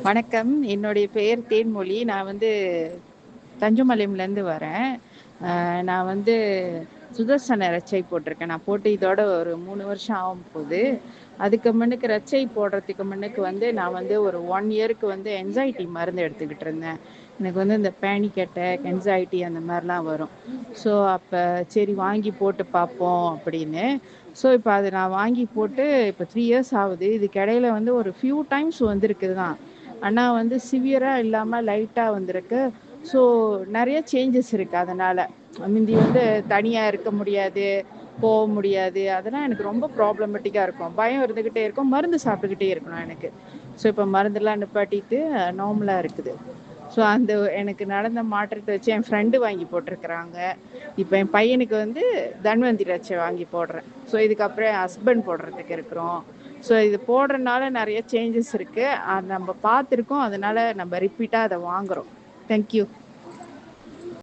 வணக்கம். என்னுடைய பெயர் தேன்மொழி. நான் வந்து தஞ்சுமலைம்லேருந்து வரேன். நான் வந்து சுதர்சன ரெச்சை போட்டிருக்கேன். நான் போட்டு இதோட ஒரு 3 வருஷம் ஆகப்போகுது. அதுக்கு முன்னுக்கு ரெச்சை போடுறதுக்கு முன்னுக்கு வந்து நான் வந்து ஒரு 1 இயருக்கு வந்து என்சைட்டி மருந்து எடுத்துக்கிட்டு இருந்தேன். எனக்கு வந்து இந்த பேனிக் அட்டாக், என்சைட்டி அந்த மாதிரிலாம் வரும். ஸோ அப்போ சரி வாங்கி போட்டு பார்ப்போம் அப்படின்னு. ஸோ இப்போ அது நான் வாங்கி போட்டு இப்போ 3 இயர்ஸ் ஆகுது. இதுக்கு இடையில வந்து ஒரு ஃபியூ டைம்ஸ் வந்திருக்கு தான். ஆனால் வந்து சிவியராக இல்லாமல் லைட்டாக வந்திருக்கு. ஸோ நிறைய சேஞ்சஸ் இருக்குது. அதனால் முந்தி வந்து தனியாக இருக்க முடியாது, போக முடியாது. அதெல்லாம் எனக்கு ரொம்ப ப்ராப்ளமேட்டிக்காக இருக்கும். பயம் இருந்துக்கிட்டே இருக்கும். மருந்து சாப்பிட்டுக்கிட்டே இருக்கணும் எனக்கு. ஸோ இப்போ மருந்தெல்லாம் நிப்பாட்டிட்டு நார்மலாக இருக்குது. ஸோ அந்த எனக்கு நடந்த மாற்றத்தை வச்சு என் ஃப்ரெண்டு வாங்கி போட்டிருக்கிறாங்க. இப்போ என் பையனுக்கு வந்து தன்வந்தி ரச்சை வாங்கி போடுறேன். ஸோ இதுக்கப்புறம் என் ஹஸ்பண்ட் போடுறதுக்கு இருக்கிறோம். ஸோ இது போடுறதுனால நிறைய சேஞ்சஸ் இருக்குது. நம்ம பார்த்துருக்கோம். அதனால் நம்ம ரிப்பீட்டாக அதை வாங்குகிறோம். தேங்க்யூ.